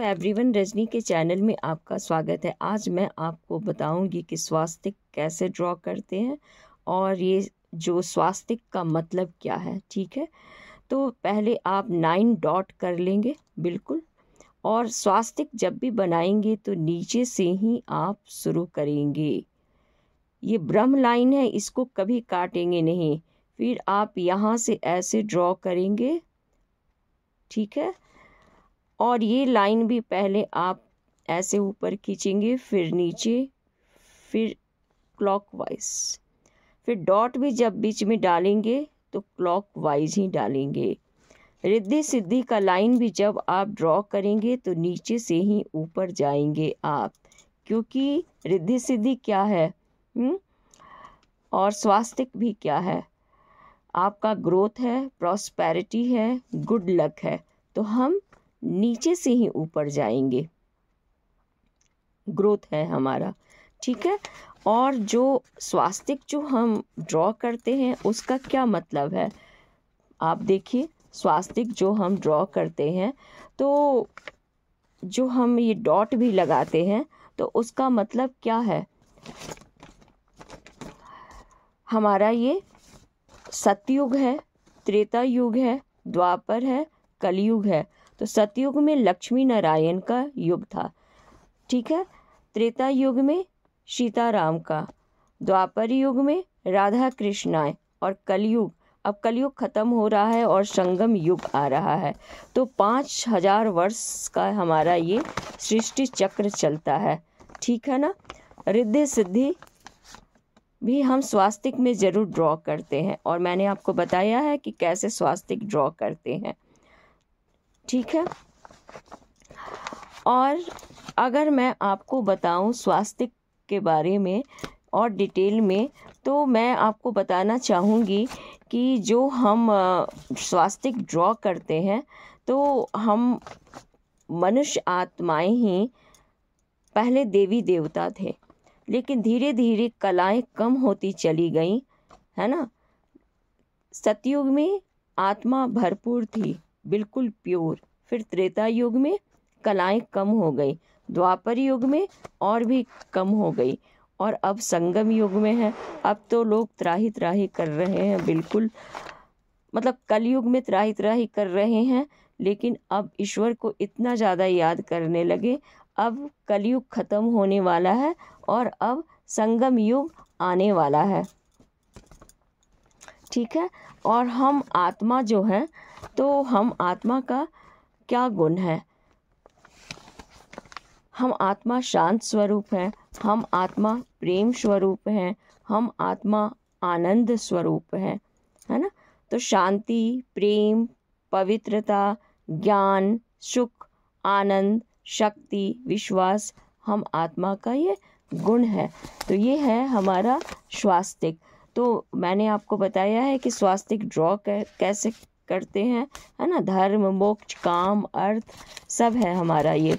Everyone, Rajni के channel में आपका स्वागत है। आज मैं आपको बताऊंगी कि स्वास्तिक कैसे ड्रॉ करते हैं और ये जो स्वास्तिक का मतलब क्या है। ठीक है, तो पहले आप 9 डॉट कर लेंगे बिल्कुल। और स्वास्तिक जब भी बनाएंगे तो नीचे से ही आप शुरू करेंगे। ये ब्रह्म लाइन है, इसको कभी काटेंगे नहीं। फिर आप यहाँ से ऐसे ड्रॉ करेंगे, ठीक है। और ये लाइन भी पहले आप ऐसे ऊपर खींचेंगे, फिर नीचे, फिर क्लॉकवाइज। फिर डॉट भी जब बीच में डालेंगे तो क्लॉकवाइज ही डालेंगे। रिद्धि सिद्धि का लाइन भी जब आप ड्रॉ करेंगे तो नीचे से ही ऊपर जाएंगे आप, क्योंकि रिद्धि सिद्धि क्या है और स्वास्तिक भी क्या है, आपका ग्रोथ है, प्रॉस्पेरिटी है, गुड लक है। तो हम नीचे से ही ऊपर जाएंगे, ग्रोथ है हमारा, ठीक है। और जो स्वास्तिक जो हम ड्रॉ करते हैं उसका क्या मतलब है, आप देखिए। स्वास्तिक जो हम ड्रॉ करते हैं तो जो हम ये डॉट भी लगाते हैं तो उसका मतलब क्या है, हमारा ये सतयुग है, त्रेता युग है, द्वापर है, कलयुग है। तो सतयुग में लक्ष्मी नारायण का युग था, ठीक है। त्रेता युग में सीताराम का, द्वापर युग में राधा कृष्णाय, और कलयुग, अब कलयुग खत्म हो रहा है और संगम युग आ रहा है। तो 5000 वर्ष का हमारा ये सृष्टि चक्र चलता है, ठीक है ना। रिद्धि सिद्धि भी हम स्वास्तिक में ज़रूर ड्रॉ करते हैं और मैंने आपको बताया है कि कैसे स्वास्तिक ड्रॉ करते हैं, ठीक है। और अगर मैं आपको बताऊं स्वास्तिक के बारे में और डिटेल में, तो मैं आपको बताना चाहूँगी कि जो हम स्वास्तिक ड्रॉ करते हैं तो हम मनुष्य आत्माएं ही पहले देवी देवता थे, लेकिन धीरे धीरे कलाएं कम होती चली गई, है ना। सतयुग में आत्मा भरपूर थी, बिल्कुल प्योर। फिर त्रेता युग में कलाएं कम हो गई, द्वापर युग में और भी कम हो गई, और अब संगम युग में है। अब तो लोग त्राही त्राही कर रहे हैं, बिल्कुल, मतलब कलयुग में त्राही त्राही कर रहे हैं, लेकिन अब ईश्वर को इतना ज़्यादा याद करने लगे। अब कलयुग खत्म होने वाला है और अब संगम युग आने वाला है, ठीक है। और हम आत्मा जो है, तो हम आत्मा का क्या गुण है, हम आत्मा शांत स्वरूप हैं, हम आत्मा प्रेम स्वरूप हैं, हम आत्मा आनंद स्वरूप हैं, है ना। तो शांति, प्रेम, पवित्रता, ज्ञान, सुख, आनंद, शक्ति, विश्वास, हम आत्मा का ये गुण है। तो ये है हमारा स्वास्तिक। तो मैंने आपको बताया है कि स्वास्तिक ड्रॉ कैसे करते हैं, है ना। धर्म, मोक्ष, काम, अर्थ सब है हमारा ये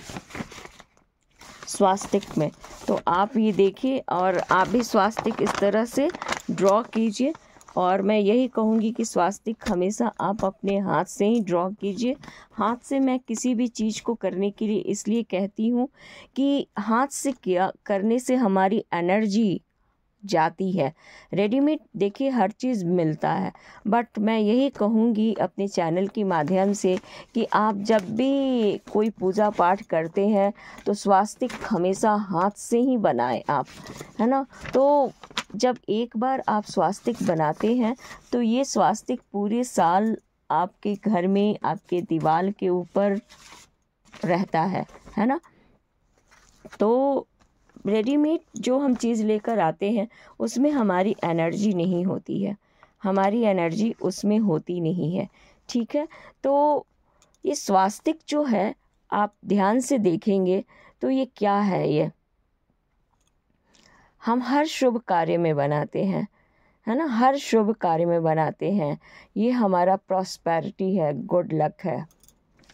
स्वास्तिक में। तो आप ये देखिए और आप भी स्वास्तिक इस तरह से ड्रॉ कीजिए। और मैं यही कहूँगी कि स्वास्तिक हमेशा आप अपने हाथ से ही ड्रॉ कीजिए। हाथ से मैं किसी भी चीज़ को करने के लिए इसलिए कहती हूँ कि हाथ से किया करने से हमारी एनर्जी जाती है। रेडीमेड देखिए हर चीज़ मिलता है, बट मैं यही कहूँगी अपने चैनल के माध्यम से कि आप जब भी कोई पूजा पाठ करते हैं तो स्वास्तिक हमेशा हाथ से ही बनाएं आप, है ना। तो जब एक बार आप स्वास्तिक बनाते हैं तो ये स्वास्तिक पूरे साल आपके घर में, आपके दीवार के ऊपर रहता है ना। तो रेडीमेड जो हम चीज़ लेकर आते हैं उसमें हमारी एनर्जी नहीं होती है, हमारी एनर्जी उसमें होती नहीं है, ठीक है। तो ये स्वास्तिक जो है आप ध्यान से देखेंगे तो ये क्या है, ये हम हर शुभ कार्य में बनाते हैं, है ना, हर शुभ कार्य में बनाते हैं। ये हमारा प्रॉस्पेरिटी है, गुड लक है,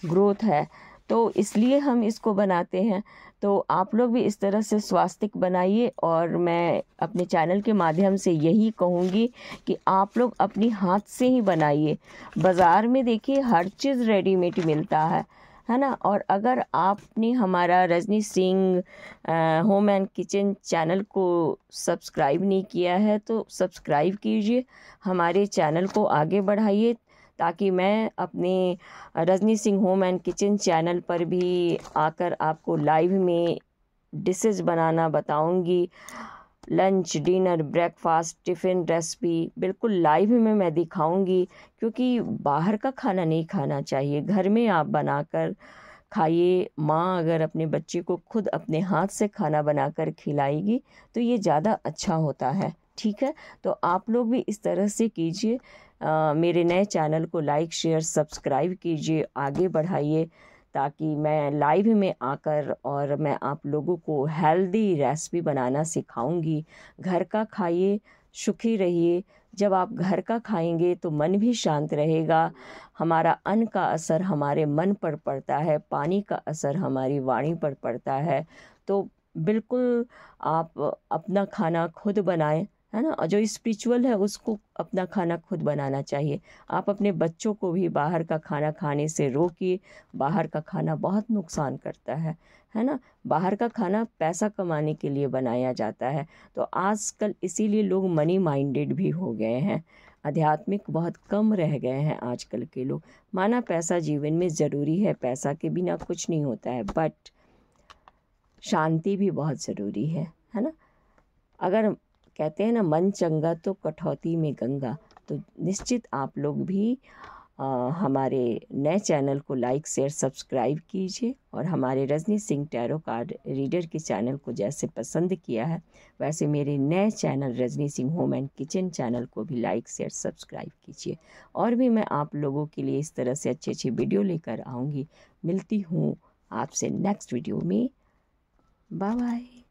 ग्रोथ है, तो इसलिए हम इसको बनाते हैं। तो आप लोग भी इस तरह से स्वास्तिक बनाइए। और मैं अपने चैनल के माध्यम से यही कहूँगी कि आप लोग अपनी हाथ से ही बनाइए। बाज़ार में देखिए हर चीज़ रेडीमेड मिलता है, है ना। और अगर आपने हमारा Rajni Singh home and kitchen channel को सब्सक्राइब नहीं किया है तो सब्सक्राइब कीजिए, हमारे चैनल को आगे बढ़ाइए, ताकि मैं अपने Rajni Singh home and kitchen channel पर भी आकर आपको लाइव में डिशेस बनाना बताऊंगी। Lunch, dinner, breakfast, tiffin recipe बिल्कुल लाइव में मैं दिखाऊंगी, क्योंकि बाहर का खाना नहीं खाना चाहिए। घर में आप बनाकर खाइए। माँ अगर अपने बच्चे को खुद अपने हाथ से खाना बनाकर खिलाएगी तो ये ज़्यादा अच्छा होता है, ठीक है। तो आप लोग भी इस तरह से कीजिए। मेरे नए चैनल को लाइक, शेयर, सब्सक्राइब कीजिए, आगे बढ़ाइए, ताकि मैं लाइव में आकर और मैं आप लोगों को हेल्दी रेसिपी बनाना सिखाऊंगी। घर का खाइए, सुखी रहिए। जब आप घर का खाएंगे तो मन भी शांत रहेगा। हमारा अन्न का असर हमारे मन पर पड़ता है, पानी का असर हमारी वाणी पर पड़ता है। तो बिल्कुल आप अपना खाना खुद बनाएं, है ना। और जो स्पिरिचुअल है उसको अपना खाना खुद बनाना चाहिए। आप अपने बच्चों को भी बाहर का खाना खाने से रोकिए। बाहर का खाना बहुत नुकसान करता है ना। बाहर का खाना पैसा कमाने के लिए बनाया जाता है। तो आजकल इसीलिए लोग मनी माइंडेड भी हो गए हैं, आध्यात्मिक बहुत कम रह गए हैं आजकल के लोग। माना पैसा जीवन में ज़रूरी है, पैसा के बिना कुछ नहीं होता है, बट शांति भी बहुत ज़रूरी है ना। अगर कहते हैं ना मन चंगा तो कठौती में गंगा, तो निश्चित आप लोग भी हमारे नए चैनल को लाइक, शेयर, सब्सक्राइब कीजिए। और हमारे Rajni Singh tarot card reader के चैनल को जैसे पसंद किया है, वैसे मेरे नए channel Rajni Singh home and kitchen channel को भी लाइक, शेयर, सब्सक्राइब कीजिए। और भी मैं आप लोगों के लिए इस तरह से अच्छी अच्छी वीडियो लेकर आऊँगी। मिलती हूँ आपसे नेक्स्ट वीडियो में। Bye bye.